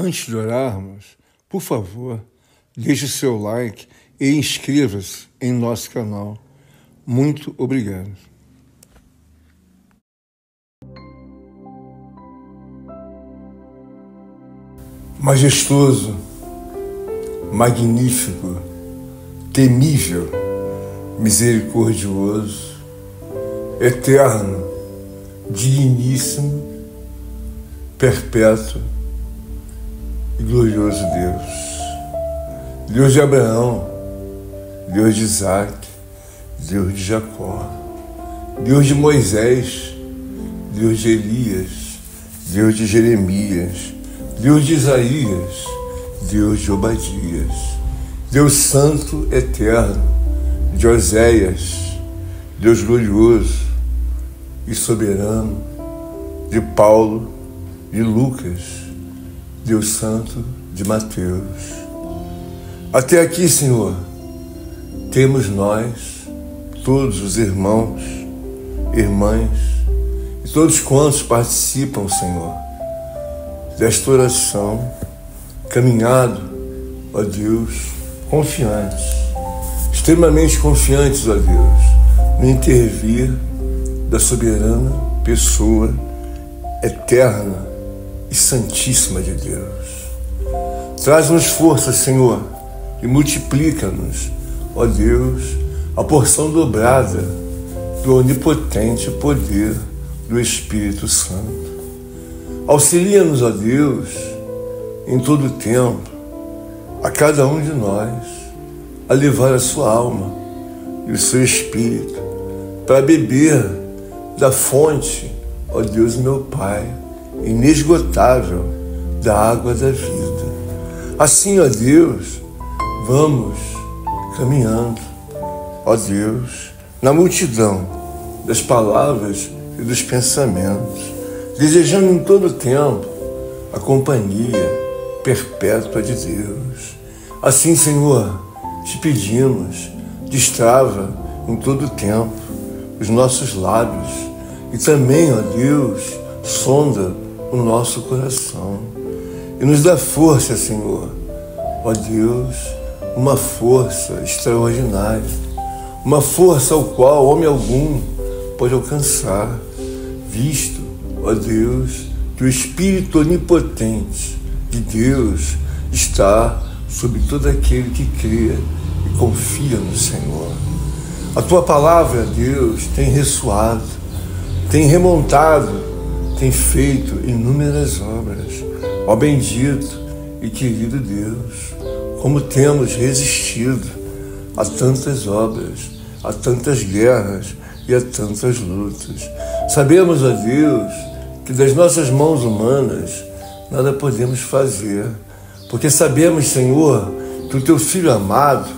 Antes de orarmos, por favor, deixe seu like e inscreva-se em nosso canal. Muito obrigado. Majestoso, magnífico, temível, misericordioso, eterno, digníssimo, perpétuo e glorioso Deus. Deus de Abraão, Deus de Isaac, Deus de Jacó, Deus de Moisés, Deus de Elias, Deus de Jeremias, Deus de Isaías, Deus de Obadias, Deus santo, eterno, de Oséias, Deus glorioso e soberano, de Paulo, de Lucas, Deus santo, de Mateus. Até aqui, Senhor, temos nós, todos os irmãos, irmãs e todos quantos participam, Senhor, desta oração, caminhado, ó Deus, confiantes, extremamente confiantes, ó Deus, no intervir da soberana pessoa eterna e santíssima de Deus. Traz-nos força, Senhor, e multiplica-nos, ó Deus, a porção dobrada do onipotente poder do Espírito Santo. Auxilia-nos, ó Deus, em todo o tempo, a cada um de nós, a levar a sua alma e o seu espírito para beber da fonte, ó Deus meu Pai, inesgotável da água da vida. Assim, ó Deus, vamos caminhando, ó Deus, na multidão das palavras e dos pensamentos, desejando em todo o tempo a companhia perpétua de Deus. Assim, Senhor, te pedimos, destrava em todo o tempo os nossos lábios e também, ó Deus, sonda o nosso coração e nos dá força, Senhor, ó Deus, uma força extraordinária, uma força ao qual homem algum pode alcançar, visto, ó Deus, que o Espírito onipotente de Deus está sobre todo aquele que crê e confia no Senhor. A tua palavra, Deus, tem ressoado, tem remontado, tem feito inúmeras obras. Ó bendito e querido Deus, como temos resistido a tantas obras, a tantas guerras e a tantas lutas. Sabemos, ó Deus, que das nossas mãos humanas nada podemos fazer, porque sabemos, Senhor, que o teu Filho amado,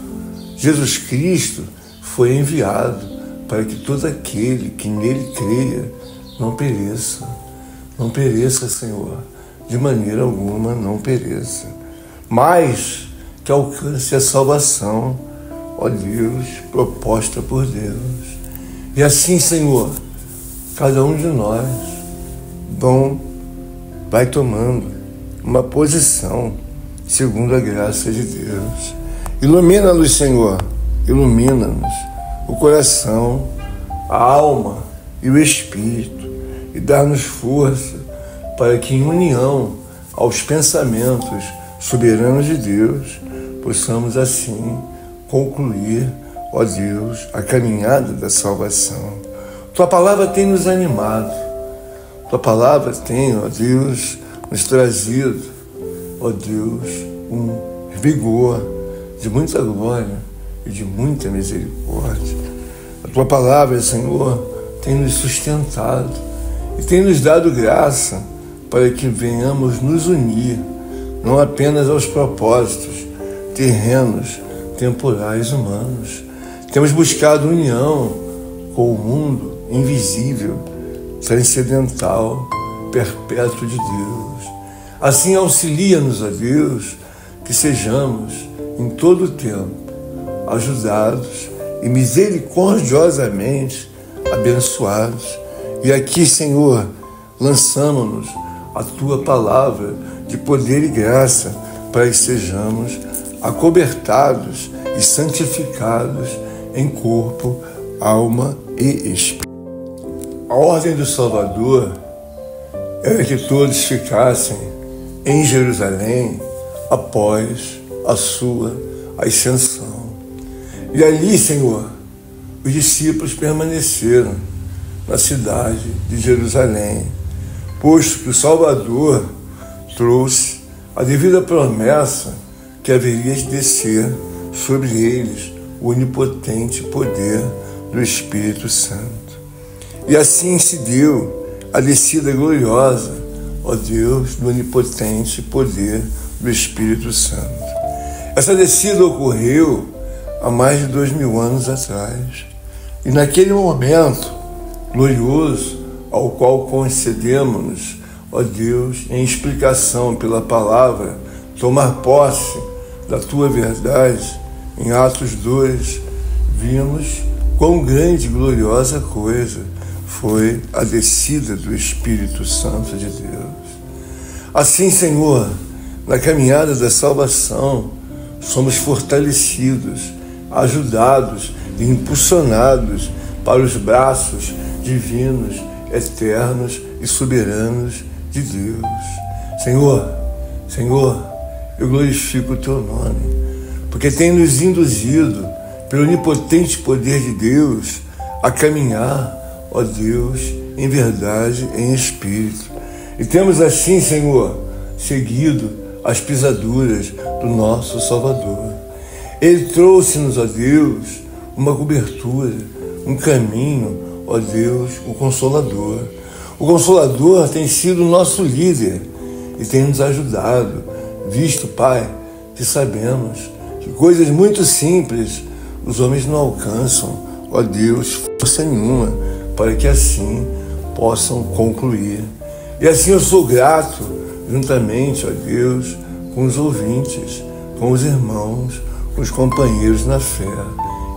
Jesus Cristo, foi enviado para que todo aquele que nele creia não pereça. Não pereça, Senhor, de maneira alguma não pereça, mas que alcance a salvação, ó Deus, proposta por Deus. E assim, Senhor, cada um de nós vai tomando uma posição segundo a graça de Deus. Ilumina-nos, Senhor, ilumina-nos o coração, a alma e o espírito e dá-nos força para que, em união aos pensamentos soberanos de Deus, possamos assim concluir, ó Deus, a caminhada da salvação. Tua palavra tem nos animado, tua palavra tem, ó Deus, nos trazido, ó Deus, um vigor de muita glória e de muita misericórdia. A tua palavra, Senhor, tem nos sustentado e tem nos dado graça para que venhamos nos unir, não apenas aos propósitos terrenos, temporais, humanos. Temos buscado união com o mundo invisível, transcendental, perpétuo de Deus. Assim, auxilia-nos, ó Deus, que sejamos, em todo o tempo, ajudados e misericordiosamente abençoados. E aqui, Senhor, lançamos-nos a tua palavra de poder e graça, para que sejamos acobertados e santificados em corpo, alma e espírito. A ordem do Salvador era que todos ficassem em Jerusalém após a sua ascensão. E ali, Senhor, os discípulos permaneceram na cidade de Jerusalém, posto que o Salvador trouxe a devida promessa que haveria de descer sobre eles o onipotente poder do Espírito Santo. E assim se deu a descida gloriosa, ó Deus, do onipotente poder do Espírito Santo. Essa descida ocorreu há mais de 2000 anos atrás. E naquele momento glorioso ao qual concedemos-nos, ó Deus, em explicação pela palavra, tomar posse da Tua verdade, em Atos 2, vimos quão grande e gloriosa coisa foi a descida do Espírito Santo de Deus. Assim, Senhor, na caminhada da salvação, somos fortalecidos, ajudados e impulsionados para os braços divinos, eternos e soberanos de Deus. Senhor, eu glorifico o Teu nome, porque tem nos induzido, pelo onipotente poder de Deus, a caminhar, ó Deus, em verdade, em espírito. E temos assim, Senhor, seguido as pisaduras do nosso Salvador. Ele trouxe-nos, ó Deus, uma cobertura, um caminho, ó Deus, o Consolador. O Consolador tem sido o nosso líder e tem nos ajudado, visto, Pai, que sabemos que coisas muito simples os homens não alcançam, ó Deus, força nenhuma, para que assim possam concluir. E assim eu sou grato, juntamente, ó Deus, com os ouvintes, com os irmãos, com os companheiros na fé.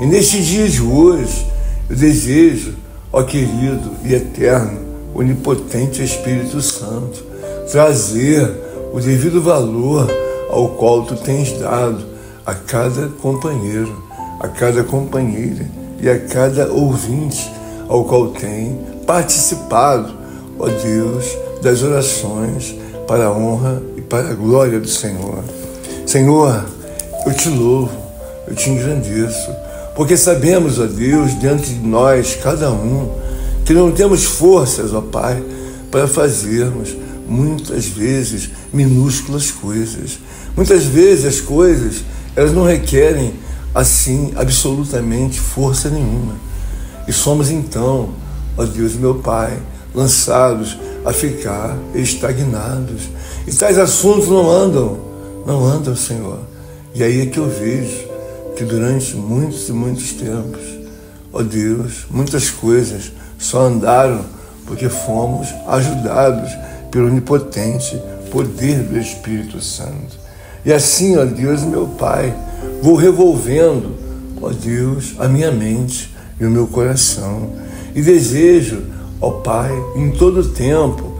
E neste dia de hoje, eu desejo, ó querido e eterno, onipotente Espírito Santo, trazer o devido valor ao qual Tu tens dado a cada companheiro, a cada companheira e a cada ouvinte ao qual tem participado, ó Deus, das orações para a honra e para a glória do Senhor. Senhor, eu Te louvo, eu Te engrandeço, porque sabemos, ó Deus, diante de nós, cada um, que não temos forças, ó Pai, para fazermos muitas vezes minúsculas coisas. Muitas vezes as coisas, elas não requerem assim absolutamente força nenhuma. E somos então, ó Deus meu Pai, lançados a ficar estagnados. E tais assuntos não andam, Senhor. E aí é que eu vejo que durante muitos e muitos tempos, ó Deus, muitas coisas só andaram porque fomos ajudados pelo onipotente poder do Espírito Santo. E assim, ó Deus meu Pai, vou revolvendo, ó Deus, a minha mente e o meu coração. E desejo, ó Pai, em todo tempo,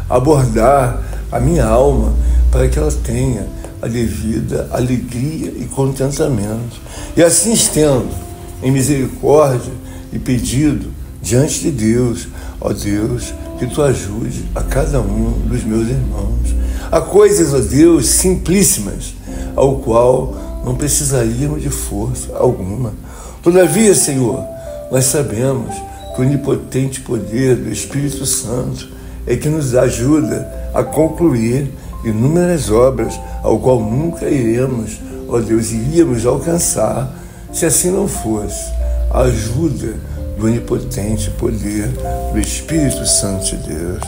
abordar a minha alma para que ela tenha a devida alegria e contentamento. E assim estendo em misericórdia e pedido diante de Deus, ó Deus, que Tu ajude a cada um dos meus irmãos. Há coisas, ó Deus, simplíssimas, ao qual não precisaríamos de força alguma. Todavia, Senhor, nós sabemos que o onipotente poder do Espírito Santo é que nos ajuda a concluir inúmeras obras, ao qual nunca iríamos alcançar, se assim não fosse a ajuda do onipotente poder do Espírito Santo de Deus.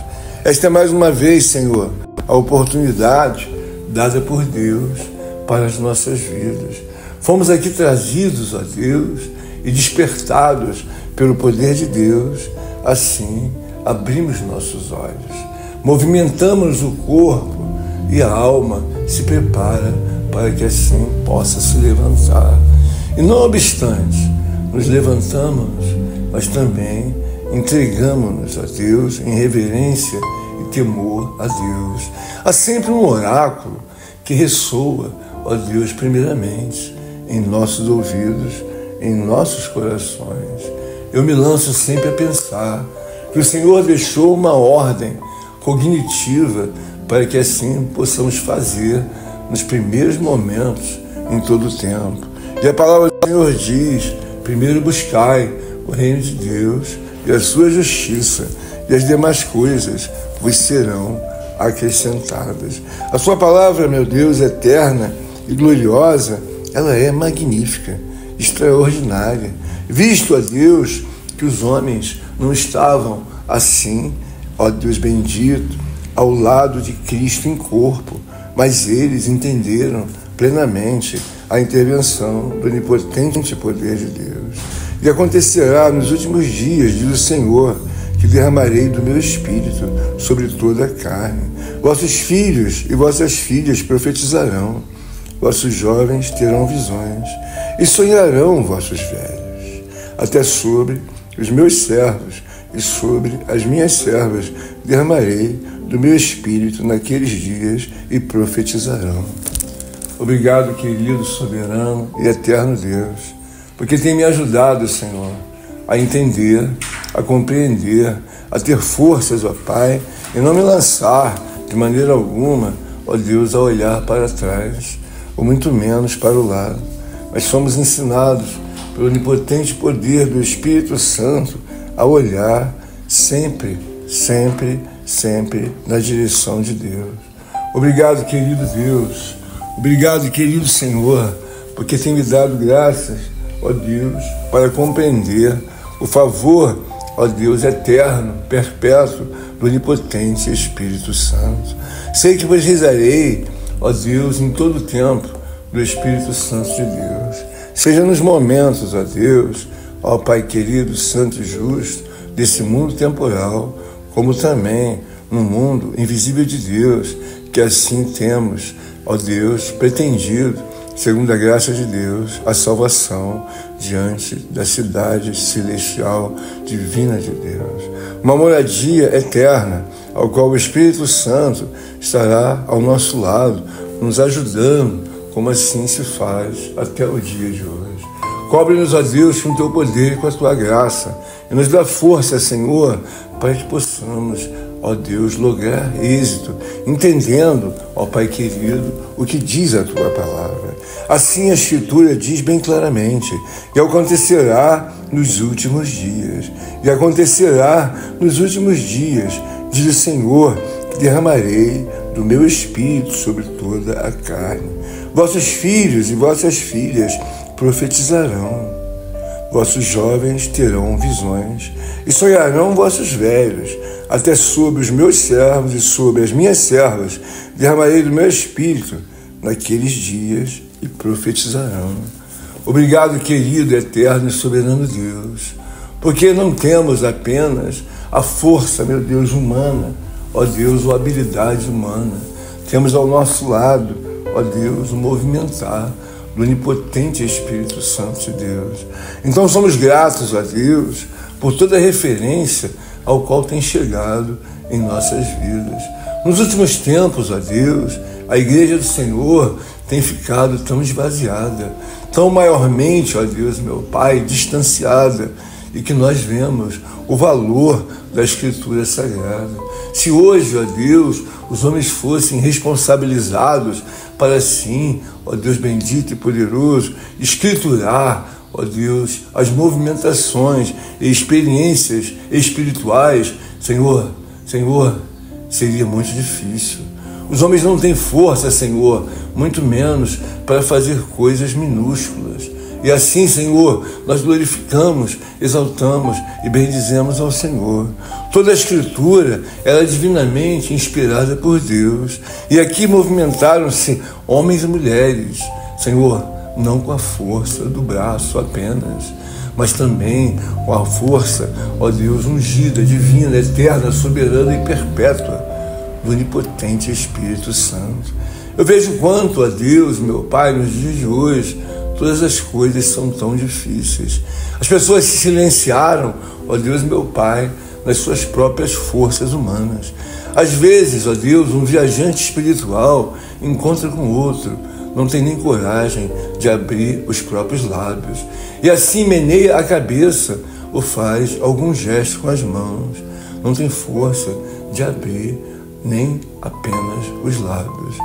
Esta é mais uma vez, Senhor, a oportunidade dada por Deus para as nossas vidas. Fomos aqui trazidos, ó Deus, e despertados pelo poder de Deus. Assim, abrimos nossos olhos, movimentamos o corpo e a alma se prepara para que assim possa se levantar. E não obstante, nos levantamos, mas também entregamos-nos a Deus em reverência e temor a Deus. Há sempre um oráculo que ressoa, ó Deus, primeiramente em nossos ouvidos, em nossos corações. Eu me lanço sempre a pensar que o Senhor deixou uma ordem cognitiva para que assim possamos fazer nos primeiros momentos, em todo o tempo. E a palavra do Senhor diz: primeiro buscai o reino de Deus e a sua justiça, e as demais coisas vos serão acrescentadas. A sua palavra, meu Deus, eterna e gloriosa, ela é magnífica, extraordinária. Visto, ó Deus, que os homens não estavam assim, ó Deus bendito, ao lado de Cristo em corpo, mas eles entenderam plenamente a intervenção do onipotente poder de Deus. E acontecerá nos últimos dias, diz o Senhor, que derramarei do meu espírito sobre toda a carne. Vossos filhos e vossas filhas profetizarão, vossos jovens terão visões, e sonharão vossos velhos. Até sobre os meus servos e sobre as minhas servas derramarei do meu espírito naqueles dias e profetizarão. Obrigado, querido, soberano e eterno Deus, porque tem me ajudado, Senhor, a entender, a compreender, a ter forças, ó Pai, e não me lançar de maneira alguma, ó Deus, a olhar para trás, ou muito menos para o lado. Mas somos ensinados pelo onipotente poder do Espírito Santo a olhar sempre, sempre, sempre na direção de Deus. Obrigado, querido Deus. Obrigado, querido Senhor, porque tem me dado graças, ó Deus, para compreender o favor, ó Deus, eterno, perpétuo, do onipotente Espírito Santo. Sei que vos rezarei, ó Deus, em todo o tempo, do Espírito Santo de Deus. Seja nos momentos, ó Deus, ó Pai querido, santo e justo, desse mundo temporal, como também no mundo invisível de Deus, que assim temos, ó Deus, pretendido, segundo a graça de Deus, a salvação diante da cidade celestial divina de Deus. Uma moradia eterna, ao qual o Espírito Santo estará ao nosso lado, nos ajudando, como assim se faz até o dia de hoje. Cobre-nos, ó Deus, com o teu poder e com a tua graça, e nos dá força, Senhor, para que possamos, ó Deus, lograr êxito, entendendo, ó Pai querido, o que diz a tua palavra. Assim a Escritura diz bem claramente: e acontecerá nos últimos dias, e acontecerá nos últimos dias, diz o Senhor, que derramarei do meu espírito sobre toda a carne. Vossos filhos e vossas filhas profetizarão, vossos jovens terão visões, e sonharão vossos velhos. Até sobre os meus servos e sobre as minhas servas derramarei do meu espírito naqueles dias e profetizarão. Obrigado, querido, eterno e soberano Deus, porque não temos apenas a força, meu Deus, humana, ó Deus, ou habilidade humana. Temos ao nosso lado, ó Deus, o movimentar do onipotente Espírito Santo de Deus. Então somos gratos a Deus por toda a referência ao qual tem chegado em nossas vidas. Nos últimos tempos, ó Deus, a Igreja do Senhor tem ficado tão esvaziada, tão maiormente, ó Deus, meu Pai, distanciada, e que nós vemos o valor da Escritura Sagrada. Se hoje, ó Deus, os homens fossem responsabilizados para assim, ó Deus bendito e poderoso, escriturar, ó Deus, as movimentações e experiências espirituais, Senhor, seria muito difícil. Os homens não têm força, Senhor, muito menos para fazer coisas minúsculas. E assim, Senhor, nós glorificamos, exaltamos e bendizemos ao Senhor. Toda a Escritura, ela é divinamente inspirada por Deus. E aqui movimentaram-se homens e mulheres, Senhor, não com a força do braço apenas, mas também com a força, ó Deus, ungida, divina, eterna, soberana e perpétua do onipotente Espírito Santo. Eu vejo quanto, ó Deus, meu Pai, nos dias de hoje, todas as coisas são tão difíceis. As pessoas se silenciaram, ó Deus, meu Pai, nas suas próprias forças humanas. Às vezes, ó Deus, um viajante espiritual encontra com outro, não tem nem coragem de abrir os próprios lábios, e assim meneia a cabeça ou faz algum gesto com as mãos, não tem força de abrir nem apenas os lábios.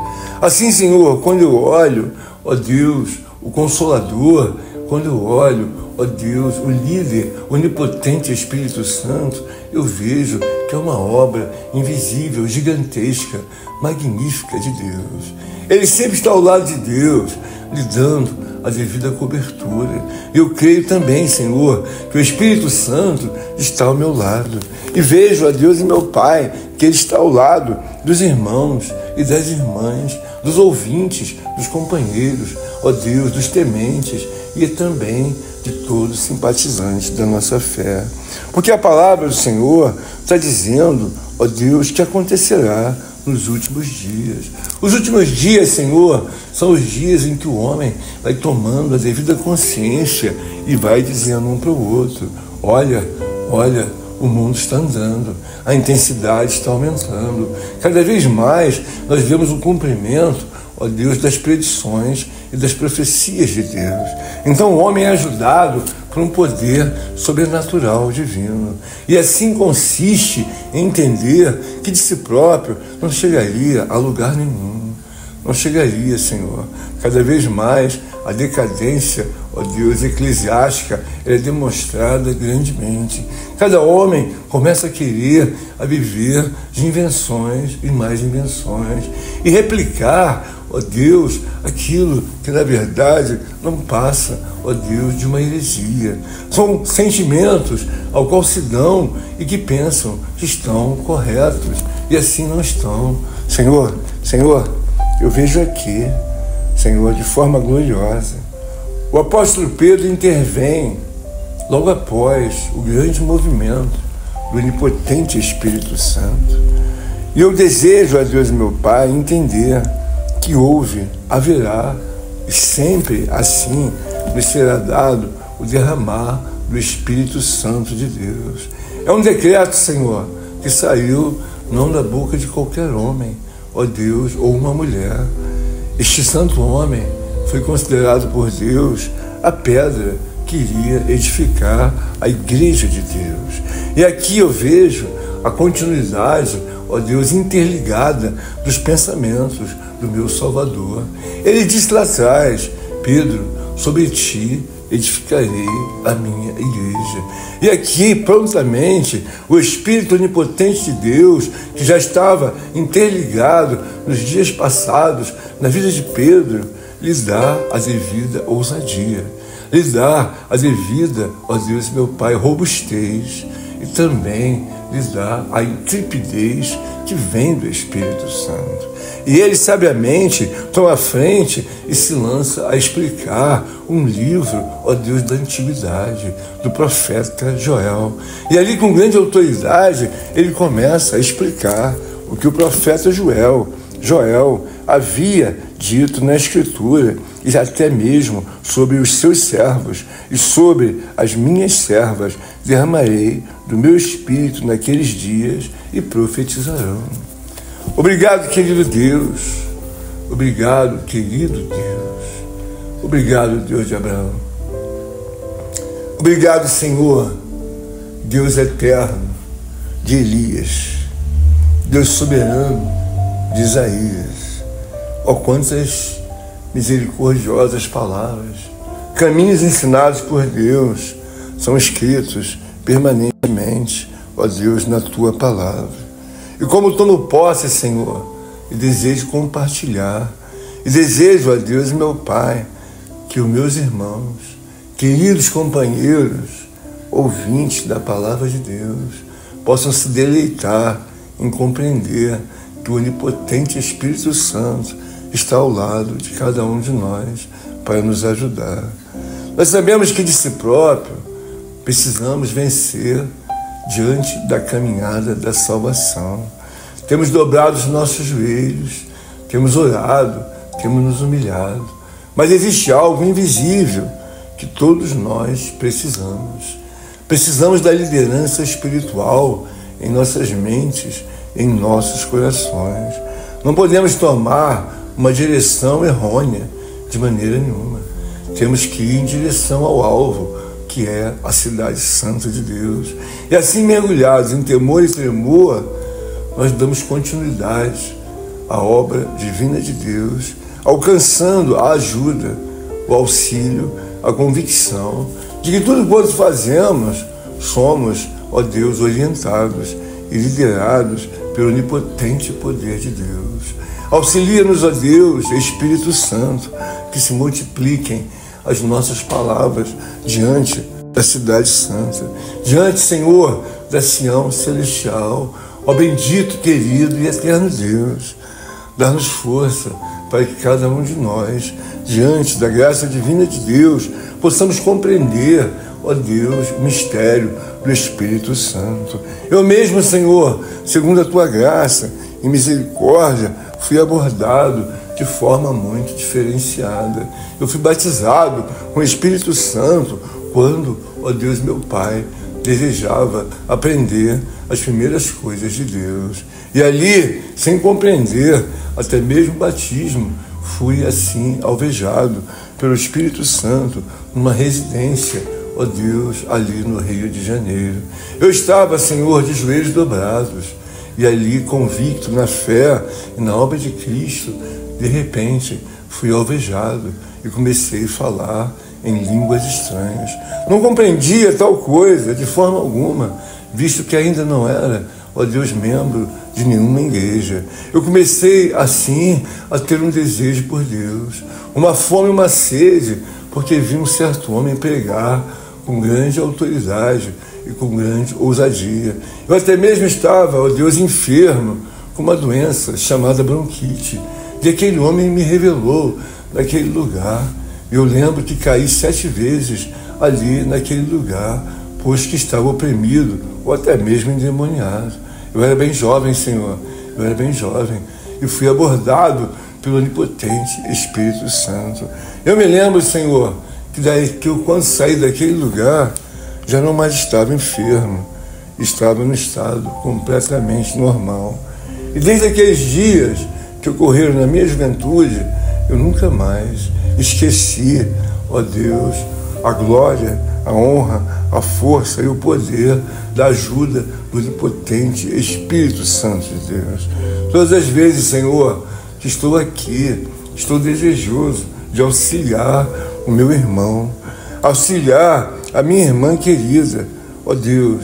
Assim, Senhor, quando eu olho, ó Deus, o Consolador, quando eu olho, ó Deus, o líder onipotente Espírito Santo, eu vejo que é uma obra invisível, gigantesca, magnífica de Deus. Ele sempre está ao lado de Deus, lhe dando a devida cobertura. Eu creio também, Senhor, que o Espírito Santo está ao meu lado. E vejo a Deus e meu Pai, que Ele está ao lado dos irmãos e das irmãs, dos ouvintes, dos companheiros, ó Deus, dos tementes e também de todos os simpatizantes da nossa fé. Porque a palavra do Senhor está dizendo, ó Deus, que acontecerá nos últimos dias. Os últimos dias, Senhor, são os dias em que o homem vai tomando a devida consciência e vai dizendo um para o outro: olha, o mundo está andando, a intensidade está aumentando. Cada vez mais nós vemos o cumprimento, ó Deus, das predições e das profecias de Deus. Então o homem é ajudado por um poder sobrenatural divino. E assim consiste em entender que de si próprio não chegaria a lugar nenhum. Não chegaria, Senhor. Cada vez mais a decadência, ó Deus, eclesiástica é demonstrada grandemente. Cada homem começa a querer a viver de invenções e mais invenções e replicar, ó Deus, aquilo que na verdade não passa, ó Deus, de uma heresia. São sentimentos ao qual se dão e que pensam que estão corretos e assim não estão. Senhor, eu vejo aqui, Senhor, de forma gloriosa, o apóstolo Pedro intervém logo após o grande movimento do onipotente Espírito Santo. E eu desejo a Deus, meu Pai, entender que haverá e sempre assim lhe será dado o derramar do Espírito Santo de Deus. É um decreto, Senhor, que saiu não da boca de qualquer homem, ó Deus, ou uma mulher. Este santo homem foi considerado por Deus a pedra que iria edificar a igreja de Deus. E aqui eu vejo a continuidade, ó Deus, interligada dos pensamentos do meu Salvador. Ele disse lá atrás: Pedro, sobre ti edificarei a minha igreja. E aqui, prontamente, o Espírito onipotente de Deus, que já estava interligado nos dias passados na vida de Pedro, lhes dá a devida ousadia, lhes dá a devida, ó Deus, meu Pai, robustez, e também lhes dá a intrepidez que vem do Espírito Santo. E ele sabiamente toma a frente e se lança a explicar um livro, ó Deus, da antiguidade, do profeta Joel. E ali, com grande autoridade, ele começa a explicar o que o profeta Joel havia dito na Escritura, e até mesmo sobre os seus servos e sobre as minhas servas derramarei do meu Espírito naqueles dias e profetizarão. Obrigado, querido Deus. Obrigado, querido Deus. Obrigado, Deus de Abraão. Obrigado, Senhor, Deus eterno de Elias, Deus soberano de Isaías. Ó, quantas misericordiosas palavras, caminhos ensinados por Deus são escritos permanentemente, ó Deus, na Tua palavra. E como tomo posse, Senhor, e desejo compartilhar, e desejo, ó Deus, meu Pai, que os meus irmãos, queridos companheiros, ouvintes da palavra de Deus, possam se deleitar em compreender que o onipotente Espírito Santo está ao lado de cada um de nós para nos ajudar. Nós sabemos que de si próprio precisamos vencer diante da caminhada da salvação. Temos dobrado os nossos joelhos, temos orado, temos nos humilhado, mas existe algo invisível que todos nós precisamos. Precisamos da liderança espiritual em nossas mentes, em nossos corações. Não podemos tomar uma direção errônea de maneira nenhuma. Temos que ir em direção ao alvo, que é a cidade santa de Deus. E assim, mergulhados em temor e tremor, nós damos continuidade à obra divina de Deus, alcançando a ajuda, o auxílio, a convicção de que tudo quanto fazemos, somos, ó Deus, orientados e liderados pelo onipotente poder de Deus. Auxilia-nos, ó Deus, Espírito Santo, que se multipliquem as nossas palavras diante da cidade santa, diante, Senhor, da Sião celestial. Ó bendito, querido e eterno Deus, dá-nos força para que cada um de nós, diante da graça divina de Deus, possamos compreender, ó Deus, o mistério do Espírito Santo. Eu mesmo, Senhor, segundo a Tua graça e misericórdia, fui abordado de forma muito diferenciada. Eu fui batizado com o Espírito Santo quando, ó Deus, meu Pai, desejava aprender as primeiras coisas de Deus. E ali, sem compreender até mesmo o batismo, fui assim alvejado pelo Espírito Santo numa residência, ó Deus, ali no Rio de Janeiro. Eu estava, Senhor, de joelhos dobrados, e ali, convicto na fé e na obra de Cristo, de repente, fui alvejado e comecei a falar em línguas estranhas. Não compreendia tal coisa de forma alguma, visto que ainda não era, ó Deus, membro de nenhuma igreja. Eu comecei, assim, a ter um desejo por Deus, uma fome e uma sede, porque vi um certo homem pregar com grande autoridade e com grande ousadia. Eu até mesmo estava, ó Deus, enfermo, com uma doença chamada bronquite, e aquele homem me revelou naquele lugar. Eu lembro que caí 7 vezes ali naquele lugar, pois que estava oprimido ou até mesmo endemoniado. Eu era bem jovem, Senhor, eu era bem jovem, e fui abordado pelo onipotente Espírito Santo. Eu me lembro, Senhor, que eu, quando saí daquele lugar, já não mais estava enfermo, estava no estado completamente normal. E desde aqueles dias que ocorreram na minha juventude, eu nunca mais esqueci, ó Deus, a glória, a honra, a força e o poder da ajuda do onipotente Espírito Santo de Deus. Todas as vezes, Senhor, que estou aqui, estou desejoso de auxiliar o meu irmão, auxiliar a minha irmã querida, ó Deus,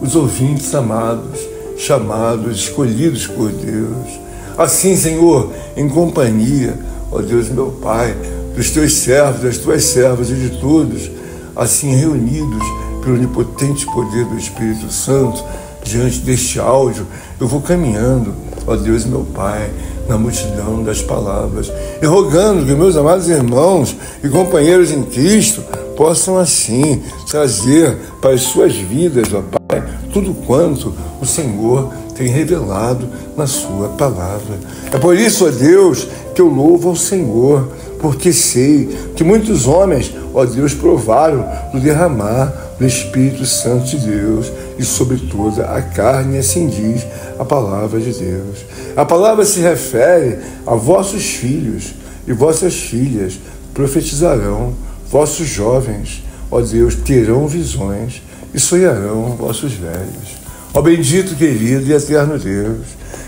os ouvintes amados, chamados, escolhidos por Deus. Assim, Senhor, em companhia, ó Deus, meu Pai, dos Teus servos, das Tuas servas e de todos, assim reunidos pelo onipotente poder do Espírito Santo, diante deste áudio, eu vou caminhando, ó Deus, meu Pai, na multidão das palavras, e rogando que meus amados irmãos e companheiros em Cristo possam assim trazer para as suas vidas, ó Pai, tudo quanto o Senhor tem revelado na sua palavra. É por isso, ó Deus, que eu louvo ao Senhor, porque sei que muitos homens, ó Deus, provaram do derramar do Espírito Santo de Deus e sobre toda a carne, assim diz a palavra de Deus. A palavra se refere a vossos filhos e vossas filhas profetizarão, vossos jovens, ó Deus, terão visões e sonharão vossos velhos. Ó bendito, querido e eterno Deus,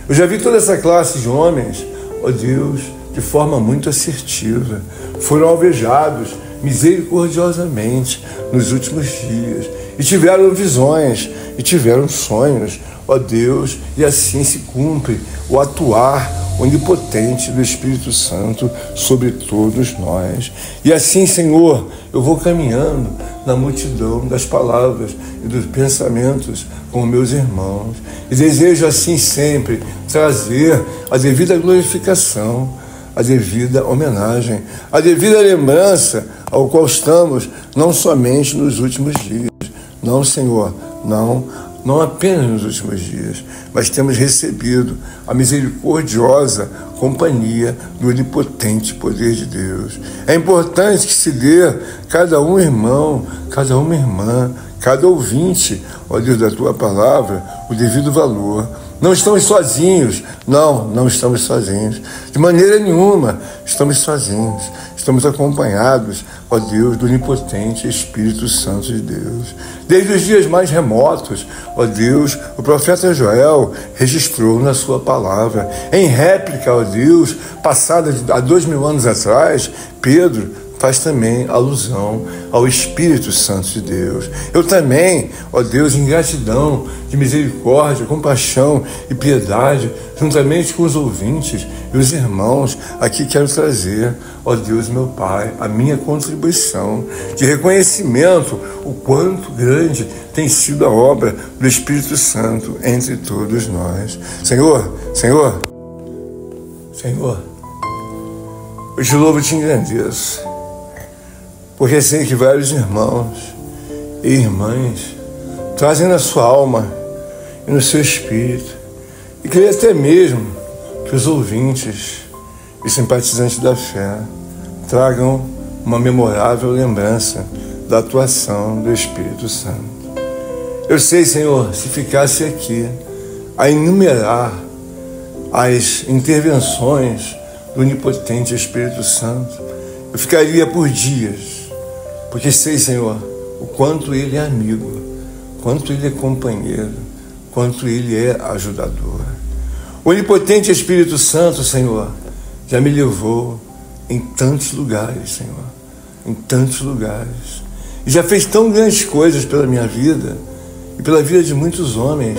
eu já vi toda essa classe de homens, ó Deus, de forma muito assertiva, foram alvejados misericordiosamente nos últimos dias, e tiveram visões, e tiveram sonhos, ó Deus, e assim se cumpre o atuar onipotente do Espírito Santo sobre todos nós. E assim, Senhor, eu vou caminhando na multidão das palavras e dos pensamentos com meus irmãos, e desejo assim sempre trazer a devida glorificação, a devida homenagem, a devida lembrança ao qual estamos, não somente nos últimos dias, não, Senhor, não apenas nos últimos dias, mas temos recebido a misericordiosa companhia do onipotente poder de Deus. É importante que se dê cada um irmão, cada uma irmã, cada ouvinte, ó Deus, da tua palavra, o devido valor. Não estamos sozinhos, não estamos sozinhos. De maneira nenhuma estamos sozinhos. Estamos acompanhados, ó Deus, do onipotente Espírito Santo de Deus. Desde os dias mais remotos, ó Deus, o profeta Joel registrou na sua palavra. Em réplica, ó Deus, passada há 2000 anos atrás, Pedro faz também alusão ao Espírito Santo de Deus. Eu também, ó Deus, em gratidão, de misericórdia, compaixão e piedade, juntamente com os ouvintes e os irmãos, aqui quero trazer, ó Deus, meu Pai, a minha contribuição de reconhecimento, o quanto grande tem sido a obra do Espírito Santo entre todos nós. Senhor, eu te louvo e te engrandeço, porque sei que vários irmãos e irmãs trazem na sua alma e no seu espírito, e creio até mesmo que os ouvintes e simpatizantes da fé tragam uma memorável lembrança da atuação do Espírito Santo. Eu sei, Senhor, se ficasse aqui a enumerar as intervenções do onipotente Espírito Santo, eu ficaria por dias, porque sei, Senhor, o quanto Ele é amigo, quanto Ele é companheiro, quanto Ele é ajudador. O onipotente Espírito Santo, Senhor, já me levou em tantos lugares, Senhor, em tantos lugares. E já fez tão grandes coisas pela minha vida e pela vida de muitos homens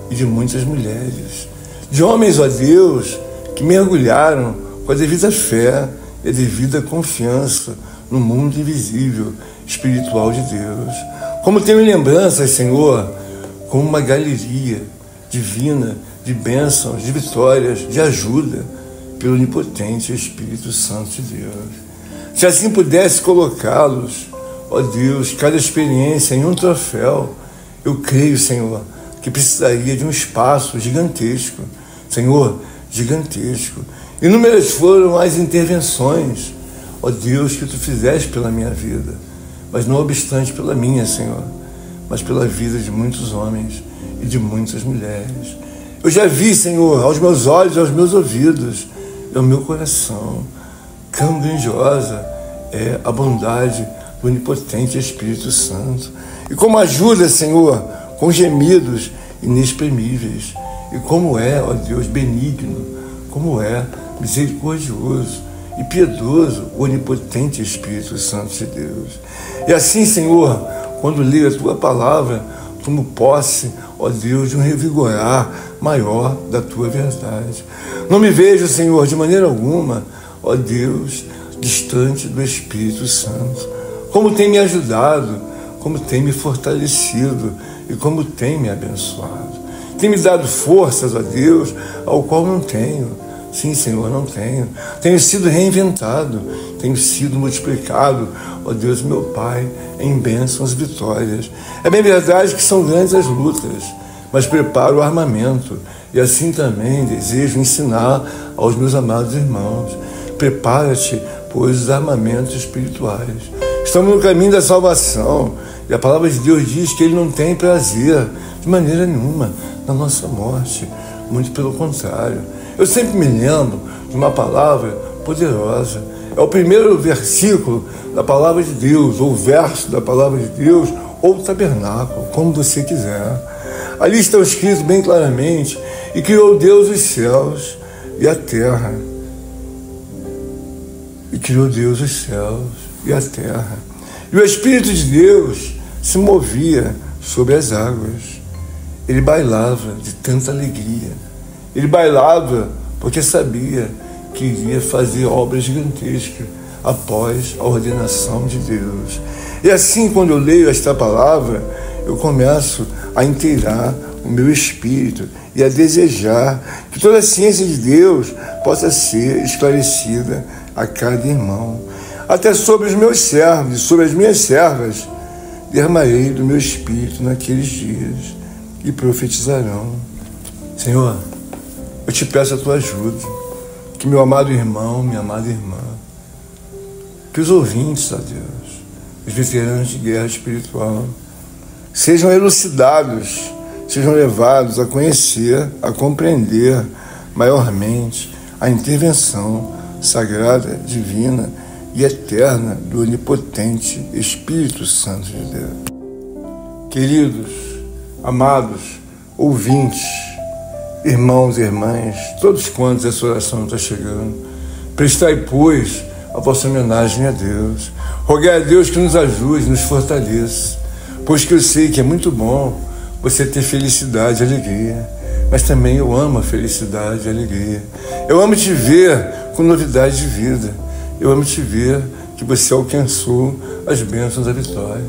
e de muitas mulheres. De homens, ó Deus, que mergulharam com a devida fé e a devida confiança no mundo invisível, espiritual de Deus. Como tenho lembranças, Senhor, como uma galeria divina de bênçãos, de vitórias, de ajuda pelo onipotente Espírito Santo de Deus. Se assim pudesse colocá-los, ó Deus, cada experiência em um troféu, eu creio, Senhor, que precisaria de um espaço gigantesco, Senhor, gigantesco. Inúmeras foram as intervenções, ó Deus, que Tu fizeste pela minha vida, mas não obstante pela minha, Senhor, mas pela vida de muitos homens e de muitas mulheres. Eu já vi, Senhor, aos meus olhos e aos meus ouvidos e ao meu coração, quão grandiosa é a bondade do onipotente Espírito Santo. E como ajuda, Senhor, com gemidos inexprimíveis. E como é, ó Deus, benigno, como é misericordioso e piedoso o onipotente Espírito Santo de Deus. E assim, Senhor, quando leio a Tua palavra, tomo posse, ó Deus, de um revigorar maior da Tua verdade. Não me vejo, Senhor, de maneira alguma, ó Deus, distante do Espírito Santo. Como tem me ajudado, como tem me fortalecido e como tem me abençoado. Tem me dado forças, ó Deus, ao qual não tenho. Sim, Senhor, não tenho. Tenho sido reinventado, tenho sido multiplicado, ó Deus, meu Pai, em bênçãos e vitórias. É bem verdade que são grandes as lutas, mas preparo o armamento e assim também desejo ensinar aos meus amados irmãos. Prepara-te, pois, os armamentos espirituais. Estamos no caminho da salvação e a palavra de Deus diz que Ele não tem prazer de maneira nenhuma na nossa morte, muito pelo contrário. Eu sempre me lembro de uma palavra poderosa. É o primeiro versículo da palavra de Deus, ou verso da palavra de Deus, ou tabernáculo, como você quiser. Ali está escrito bem claramente: e criou Deus os céus e a terra. E criou Deus os céus e a terra. E o Espírito de Deus se movia sobre as águas. Ele bailava de tanta alegria. Ele bailava porque sabia que iria fazer obras gigantescas após a ordenação de Deus. E assim, quando eu leio esta palavra, eu começo a inteirar o meu espírito e a desejar que toda a ciência de Deus possa ser esclarecida a cada irmão. Até sobre os meus servos e sobre as minhas servas derramarei do meu espírito naqueles dias e profetizarão. Senhor, eu te peço a Tua ajuda, que meu amado irmão, minha amada irmã, que os ouvintes, ó Deus, os veteranos de guerra espiritual, sejam elucidados, sejam levados a conhecer, a compreender maiormente a intervenção sagrada, divina e eterna do onipotente Espírito Santo de Deus. Queridos, amados, ouvintes, irmãos e irmãs, todos quantos essa oração está chegando, prestai, pois, a vossa homenagem a Deus. Rogai a Deus que nos ajude, nos fortaleça, pois que eu sei que é muito bom você ter felicidade e alegria, mas também eu amo a felicidade e a alegria. Eu amo te ver com novidade de vida. Eu amo te ver que você alcançou as bênçãos da vitória.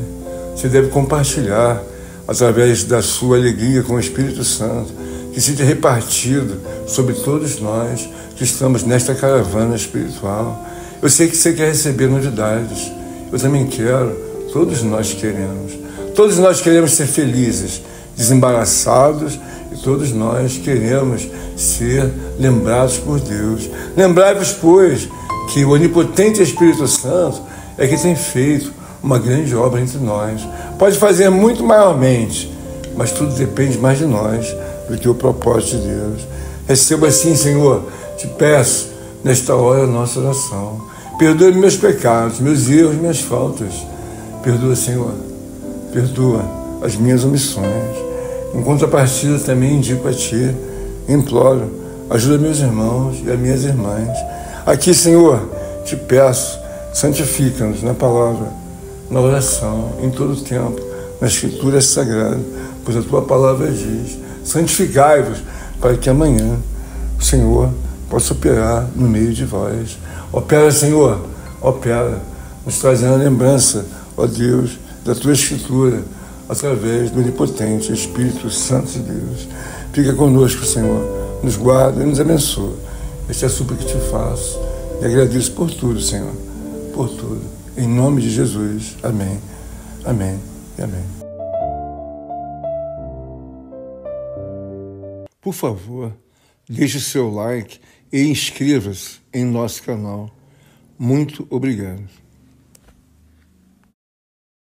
Você deve compartilhar através da sua alegria com o Espírito Santo, que seja repartido sobre todos nós que estamos nesta caravana espiritual. Eu sei que você quer receber novidades. Eu também quero. Todos nós queremos. Todos nós queremos ser felizes, desembaraçados, e todos nós queremos ser lembrados por Deus. Lembrai-vos, pois, que o onipotente Espírito Santo é que tem feito uma grande obra entre nós. Pode fazer muito maiormente, mas tudo depende mais de nós do que o propósito de Deus. Receba assim, Senhor, te peço, nesta hora, a nossa oração. Perdoa meus pecados, meus erros, minhas faltas. Perdoa, Senhor, perdoa as minhas omissões. Em contrapartida, também indico a Ti, imploro, ajuda meus irmãos e as minhas irmãs. Aqui, Senhor, te peço, santifica-nos na palavra, na oração, em todo o tempo, na Escritura Sagrada, pois a Tua palavra diz: santificai-vos, para que amanhã o Senhor possa operar no meio de vós. Opera, Senhor, opera, nos trazendo a lembrança, ó Deus, da Tua Escritura, através do onipotente Espírito Santo de Deus. Fica conosco, Senhor, nos guarda e nos abençoa. Esta é a súplica que te faço e agradeço por tudo, Senhor, por tudo. Em nome de Jesus. Amém, amém e amém. Por favor, deixe o seu like e inscreva-se em nosso canal. Muito obrigado.